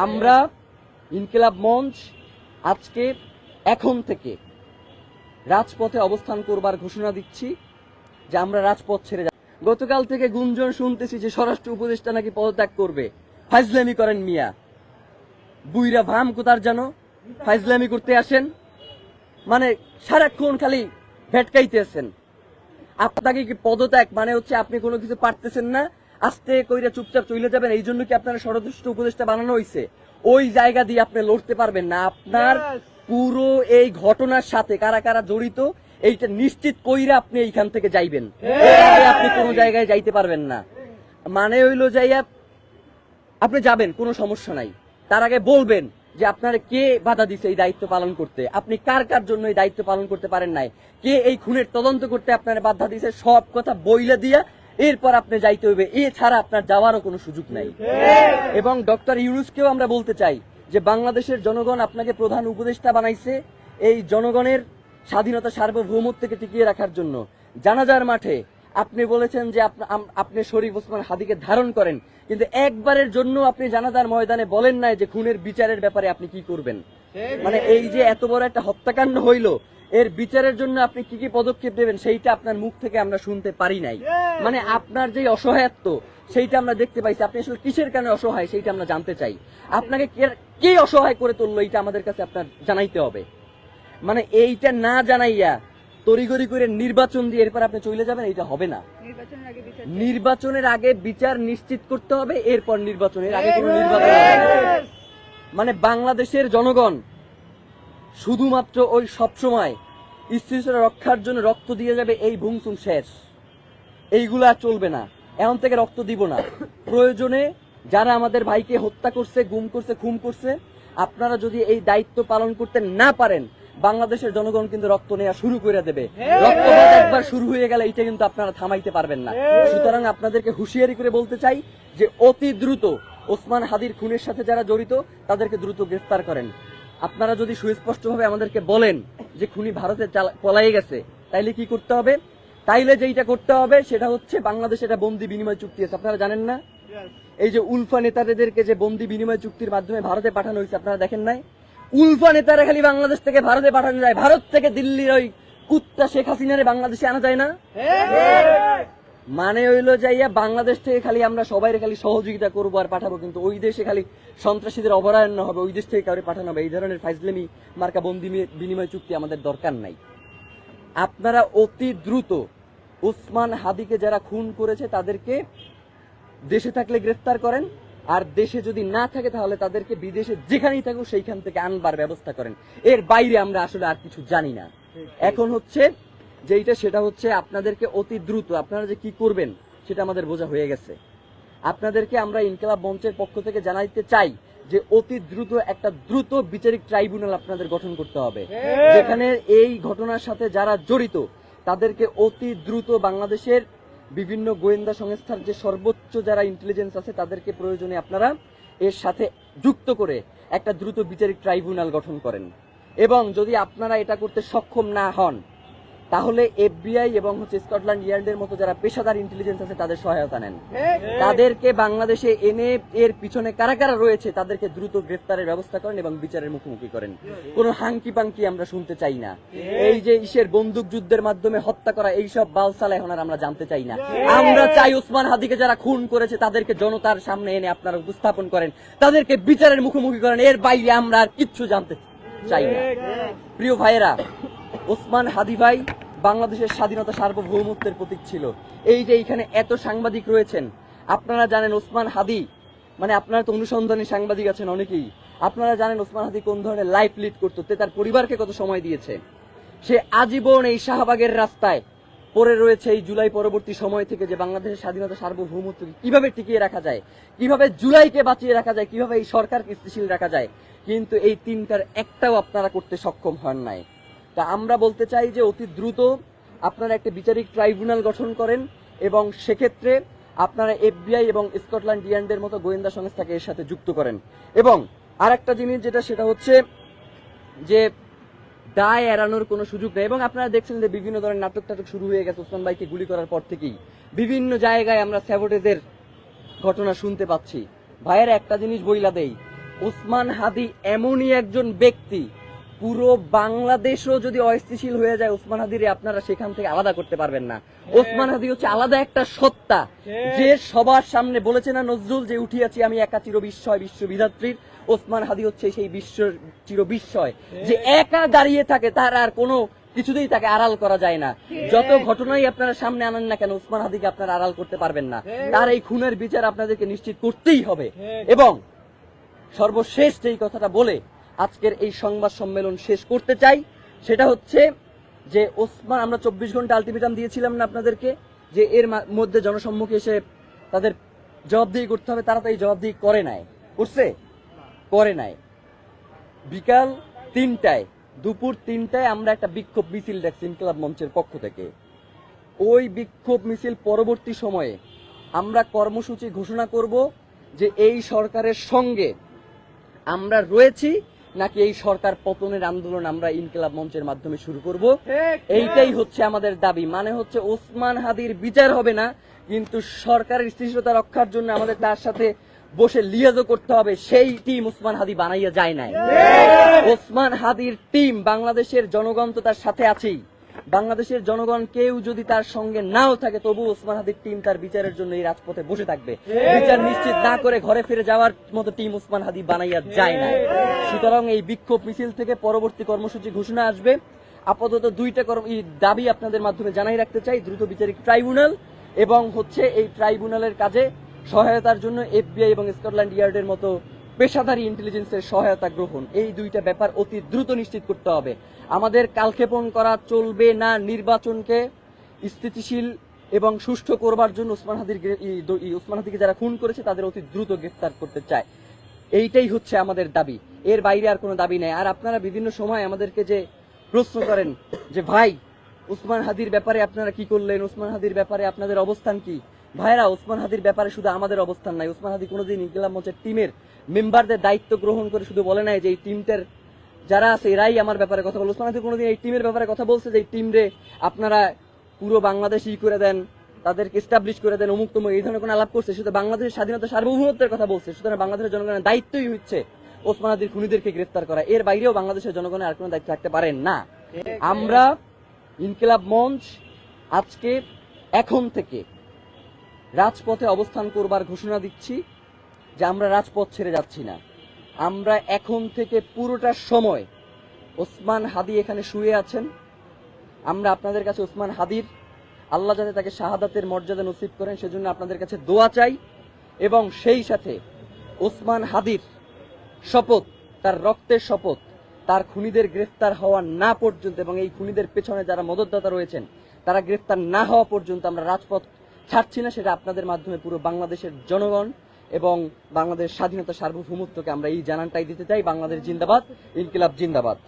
আমরা ইনকিলাব মঞ্চ আজকে এখন থেকে রাজপথে অবস্থান করবার ঘোষণা দিচ্ছি যে আমরা রাজপথ ছেড়ে যাব। গতকাল থেকে গুঞ্জন শুনতেছি যে স্বরাষ্ট্র উপদেষ্টা নাকি পদত্যাগ করবে। ফাইজলামি করেন মিয়া, বুইরা ভাম কোথার জানো, ফাইজলামি করতে আসেন, মানে সারাক্ষণ খালি ভেটকাইতে আছেন। আপনাকে কি পদত্যাগ মানে হচ্ছে আপনি কোনো কিছু পারতেছেন না, আস্তে কইরা চুপচাপ চলে যাবেন, এই জন্য কি আপনার স্বরাষ্ট্র উপদেষ্টা বানানো হয়েছে? ওই জায়গা দিয়ে আপনি লড়তে পারবেন না। আপনার পুরো এই ঘটনার সাথে কারা কারা জড়িত এইটা নিশ্চিত কইরা আপনি এইখান থেকে যাইবেন, আপনি কোনো জায়গায় যাইতে পারবেন না। মানে হইলো যাইয়া আপনি যাবেন, কোনো সমস্যা নাই, তার আগে বলবেন যে আপনারা কে বাধা দিছে এই দায়িত্ব পালন করতে, আপনি কার কার জন্য এই দায়িত্ব পালন করতে পারেন নাই, কে এই খুনের তদন্ত করতে আপনার বাধা দিছে, সব কথা বইলে দিয়া এরপর আপনি যাইতে হইবে। এছাড়া আপনার যাওয়ারও কোনো সুযোগ নাই। এবং ডক্টর ইউনূসকেও আমরা বলতে চাই যে বাংলাদেশের জনগণ আপনাকে প্রধান উপদেষ্টা বানাইছে এই জনগণের স্বাধীনতা সার্বভৌমত্বকে টিকিয়ে রাখার জন্য। জানাজার মাঠে আপনি বলেছেন যে আপনি শরীফ ওসমান হাদিকে ধারণ করেন, কিন্তু একবারের জন্য আপনি জানাজার ময়দানে বলেন নাই যে খুনের বিচারের ব্যাপারে আপনি কি করবেন। মানে এই যে এত বড় একটা হত্যাকাণ্ড হইল, এর বিচারের জন্য আপনি কি কি পদক্ষেপ নেবেন সেইটা আপনার মুখ থেকে আমরা শুনতে পারি নাই। মানে আপনার যে অসহায়ত্ব সেইটা আমরা দেখতে পাইছি। আপনি আসলে কিসের কারণে অসহায় সেইটা আমরা জানতে চাই। আপনাকে কে অসহায় করে তুললো এইটা আমাদের কাছে আপনার জানাইতে হবে। মানে এইটা না জানাইয়া তড়িঘড়ি করে নির্বাচন দিয়ে এরপর আপনি চলে যাবেন, এইটা হবে না। নির্বাচনের আগে বিচার নিশ্চিত করতে হবে, এরপর নির্বাচনের আগে কোনো নির্বাচন হবে না। মানে বাংলাদেশের জনগণ শুধুমাত্র ওই সবসময় স্থিতিশীলতা রক্ষার জন্য রক্ত দিয়ে যাবে, এই ভুংচুং শেষ, এইগুলো আর চলবে না। এখন থেকে রক্ত দিব না। প্রয়োজনে যারা আমাদের ভাইকে হত্যা করছে, গুম করছে, খুন করছে, আপনারা যদি এই দায়িত্ব পালন করতে না পারেন, বাংলাদেশের জনগণ কিন্তু রক্ত নেওয়া শুরু করে দেবে। রক্তপাত একবার শুরু হয়ে গেলে এটা কিন্তু আপনারা থামাইতে পারবেন না। সুতরাং আপনাদেরকে হুঁশিয়ারি করে বলতে চাই যে অতি দ্রুত ওসমান হাদির খুনের সাথে যারা জড়িত তাদেরকে দ্রুত গ্রেফতার করেন। আপনারা যদি সুস্পষ্টভাবে আমাদেরকে বলেন যে খুনি ভারতে পলায়ে গেছে, তাইলে কি করতে হবে? তাইলে যেটা করতে হবে সেটা হচ্ছে বাংলাদেশে একটা বন্দি বিনিময় চুক্তি আছে, আপনারা জানেন না? এই যে উলফা নেতাদেরকে যে বন্দি বিনিময় চুক্তির মাধ্যমে ভারতে পাঠানো হয়েছে, আপনারা দেখেন নাই? উলফা নেতারা খালি বাংলাদেশ থেকে ভারতে পাঠানো যায়, ভারত থেকে দিল্লির ওই কুত্তা শেখ হাসিনারে বাংলাদেশে আনা যায় না। মানে হইলো যাইয়া বাংলাদেশ থেকে খালি আমরা সবাই খালি সহযোগিতা করবো আর পাঠাবো, কিন্তু ওই দেশে খালি সন্ত্রাসীদের অভয়ারণ্য হবে, ওই দেশ থেকে কাউরে পাঠানো হবে। এই ধরনের ফাইজলামি মার্কা বন্দি বিনিময় চুক্তি আমাদের দরকার নাই। আপনারা অতি দ্রুত ওসমান হাদিকে যারা খুন করেছে তাদেরকে দেশে থাকলে গ্রেফতার করেন, আর দেশে যদি না থাকে তাহলে তাদেরকে বিদেশে যেখানেই থাকুক সেইখান থেকে আনবার ব্যবস্থা করেন। এর বাইরে আমরা আসলে আর কিছু জানি না। এখন হচ্ছে যেইটা সেটা হচ্ছে আপনাদেরকে অতি দ্রুত আপনারা যে কি করবেন সেটা আমাদের বোঝা হয়ে গেছে। আপনাদেরকে আমরা ইনকিলাব মঞ্চের পক্ষ থেকে জানাইতে চাই যে অতি দ্রুত একটা দ্রুত বিচারিক ট্রাইব্যুনাল আপনাদের গঠন করতে হবে, যেখানে এই ঘটনার সাথে যারা জড়িত তাদেরকে অতি দ্রুত বাংলাদেশের বিভিন্ন গোয়েন্দা সংস্থার যে সর্বোচ্চ যারা ইন্টেলিজেন্স আছে তাদেরকে প্রয়োজনে আপনারা এর সাথে যুক্ত করে একটা দ্রুত বিচারিক ট্রাইব্যুনাল গঠন করেন। এবং যদি আপনারা এটা করতে সক্ষম না হন তাহলে FBI এবং স্কটল্যান্ড ইয়ার্ডের মতো যারা পেশাদার ইন্টেলিজেন্স আছে তাদের সহায়তা নেন, তাদেরকে বাংলাদেশে এনে এর পিছনে কারা কারা রয়েছে তাদেরকে দ্রুত গ্রেফতারের ব্যবস্থা করেন এবং বিচারের মুখোমুখি করেন। কোনো হাঙ্কি পাঙ্কি আমরা শুনতে চাই না। এই যে ইসের বন্দুক যুদ্ধের মাধ্যমে হত্যা করা এইসব বালসাল এখন আর আমরা জানতে চাই না। আমরা চাই ওসমান হাদিকে যারা খুন করেছে তাদেরকে জনতার সামনে এনে আপনারা উপস্থাপন করেন, তাদেরকে বিচারের মুখোমুখি করেন। এর বাইরে আমরা আর কিচ্ছু জানতে চাই না। প্রিয় ভাইয়েরা, ওসমান হাদি ভাই বাংলাদেশের স্বাধীনতা সার্বভৌমত্বের প্রতীক ছিল। এই যে এখানে এত সাংবাদিক রয়েছেন, আপনারা জানেন ওসমান হাদি, মানে আপনারা তো অনুসন্ধানী সাংবাদিক আছেন অনেকেই, আপনারা জানেন ওসমান হাদি কোন ধরনের লাইফ লিড করতো, তার পরিবারকে কত সময় দিয়েছে। সে আজীবন এই শাহবাগের রাস্তায় পড়ে রয়েছে এই জুলাই পরবর্তী সময় থেকে যে বাংলাদেশের স্বাধীনতা সার্বভৌমত্বকে কিভাবে টিকিয়ে রাখা যায়, কিভাবে জুলাইকে বাঁচিয়ে রাখা যায়, কিভাবে এই সরকারকে স্থিতিশীল রাখা যায়। কিন্তু এই তিনটার একটাও আপনারা করতে সক্ষম হন নাই। তা আমরা বলতে চাই যে অতি দ্রুত আপনারা একটা বিচারিক ট্রাইব্যুনাল গঠন করেন এবং সেক্ষেত্রে আপনারা FBI এবং স্কটল্যান্ড ইয়ার্ডের মতো গোয়েন্দা সংস্থাকে এর সাথে যুক্ত করেন। এবং আর একটা জিনিস যেটা সেটা হচ্ছে যে দায় এড়ানোর কোনো সুযোগ নেই। এবং আপনারা দেখছেন যে বিভিন্ন ধরনের নাটক টাটক শুরু হয়ে গেছে ওসমান ভাইকে গুলি করার পর থেকেই। বিভিন্ন জায়গায় আমরা স্যাবোটেজের ঘটনা শুনতে পাচ্ছি। ভাইয়ের একটা জিনিস বইলা দেই, ওসমান হাদি এমনই একজন ব্যক্তি, পুরো বাংলাদেশও যদি অস্থিতিশীল হয়ে যায় ওসমান হাদির আপনারা সেখান থেকে আলাদা করতে পারবেন না। ওসমান হাদি হচ্ছে আলাদা একটা সত্তা, যে সবার সামনে বলেছে না নজরুল যে উঠিয়াছি আমি একা চির বিস্ময় বিশ্ববিধাত্রীর, ওসমান হাদি হচ্ছে সেই বিশ্ব চির বিস্ময়, যে একা দাঁড়িয়ে থাকে, তার আর কোনো কিছুতেই তাকে আড়াল করা যায় না। যত ঘটনাই আপনারা সামনে আনেন না কেন ওসমান হাদিকে আপনারা আড়াল করতে পারবেন না। তার এই খুনের বিচার আপনাদেরকে নিশ্চিত করতেই হবে। এবং সর্বশেষ যেই কথাটা বলে আজকের এই সংবাদ সম্মেলন শেষ করতে চাই, সেটা হচ্ছে যে ওসমান, আমরা 24 ঘন্টা আলটিমেটাম দিয়েছিলাম না আপনাদেরকে, যে এর মধ্যে জনসম্মুখে এসে তাদের জবাবদিহি করতে হবে, তারা তো এই জবাবদিহি করে নাই, করে নাই। বিকাল 3টায়, দুপুর 3টায় আমরা একটা বিক্ষোভ মিছিল দেখছি ইনকিলাব মঞ্চের পক্ষ থেকে। ওই বিক্ষোভ মিছিল পরবর্তী সময়ে আমরা কর্মসূচি ঘোষণা করব যে এই সরকারের সঙ্গে আমরা রয়েছি নাকি এই সরকার পতনের আন্দোলন আমরা ইনকিলাব মঞ্চের মাধ্যমে শুরু করব। এইটাই হচ্ছে আমাদের দাবি। মানে হচ্ছে ওসমান হাদির বিচার হবে না, কিন্তু সরকারের স্থিতিশীলতা রক্ষার জন্য আমাদের তার সাথে বসে লিয়াজও করতে হবে। সেই টিম ওসমান হাদি বানাইয়া যায় নাই। ওসমান হাদির টিম, বাংলাদেশের জনগণ তো তার সাথে আছেই, বাংলাদেশের জনগণ কেউ যদি তার সঙ্গে নাও থাকে তবু ওসমান হাদির টিম তার বিচারের জন্য এই রাজপথে বসে থাকবে। বিচার নিশ্চিত না করে ঘরে ফিরে যাওয়ার মতো টিম ওসমান হাদি বানাইয়া যায় না। সুতরাং এই বিক্ষোভ মিছিল থেকে পরবর্তী কর্মসূচি ঘোষণা আসবে। আপাতত দুইটা দাবি আপনাদের মাধ্যমে জানাই রাখতে চাই: দ্রুত বিচারিক ট্রাইব্যুনাল এবং হচ্ছে এই ট্রাইব্যুনালের কাজে সহায়তার জন্য FBI এবং স্কটল্যান্ড ইয়ার্ডের মতো পেশাদারী ইন্টেলিজেন্সের সহায়তা গ্রহণ। এই দুইটা ব্যাপার অতি দ্রুত নিশ্চিত করতে হবে। আমাদের কালক্ষেপণ করা চলবে না। নির্বাচনকে স্থিতিশীল এবং সুষ্ঠু করবার জন্য ওসমান হাদিকে যারা খুন করেছে তাদের অতি দ্রুত গ্রেফতার করতে চায়। এইটাই হচ্ছে আমাদের দাবি, এর বাইরে আর কোনো দাবি নেই। আর আপনারা বিভিন্ন সময় আমাদেরকে যে প্রশ্ন করেন যে ভাই ওসমান হাদির ব্যাপারে আপনারা কি করলেন, ওসমান হাদির ব্যাপারে আপনাদের অবস্থান কি? ভাইরা, ওসমান হাদির ব্যাপারে শুধু আমাদের অবস্থান নাই। ওসমান হাদি কোনোদিন ইনকিলাব মঞ্চের টিমের মেম্বারদের দায়িত্ব গ্রহণ করে শুধু বলে নাই যে এই টিমটার যারা আছে এরাই আমার ব্যাপারে কথা বলে। ওসমান হাদি কোনোদিন এই টিমের ব্যাপারে কথা বলছে যে এই টিমরে আপনারা পুরো বাংলাদেশ করে দেন, তাদেরকে এস্টাবলিশ করে দেন, অমুক তমুক, এই ধরনের কোনো আলাপ করছে? শুধু বাংলাদেশের স্বাধীনতা সার্বভৌমত্বের কথা বলছে। সুতরাং বাংলাদেশের জনগণের দায়িত্বই হচ্ছে ওসমান হাদির খুনিদেরকে গ্রেফতার করা। এর বাইরেও বাংলাদেশের জনগণের আর কোনো দায়িত্ব থাকতে পারেন না। আমরা ইনকিলাব মঞ্চ আজকে এখন থেকে রাজপথে অবস্থান করবার ঘোষণা দিচ্ছি যে আমরা রাজপথ ছেড়ে যাচ্ছি না। আমরা এখন থেকে পুরোটা সময়, ওসমান হাদি এখানে শুয়ে আছেন, আমরা আপনাদের কাছে ওসমান হাদির, আল্লাহ যাতে তাকে শাহাদাতের মর্যাদা নসিব করেন সেজন্য আপনাদের কাছে দোয়া চাই। এবং সেই সাথে ওসমান হাদির শপথ, তার রক্তের শপথ, তার খুনিদের গ্রেফতার হওয়া না পর্যন্ত এবং এই খুনিদের পেছনে যারা মদতদাতা রয়েছেন তারা গ্রেফতার না হওয়া পর্যন্ত আমরা রাজপথ ছাড়ছি না। সেটা আপনাদের মাধ্যমে পুরো বাংলাদেশের জনগণ এবং বাংলাদেশ স্বাধীনতা সার্বভৌমত্বকে আমরা এই জানানটাই দিতে চাই। বাংলাদেশ জিন্দাবাদ, ইনকিলাব জিন্দাবাদ।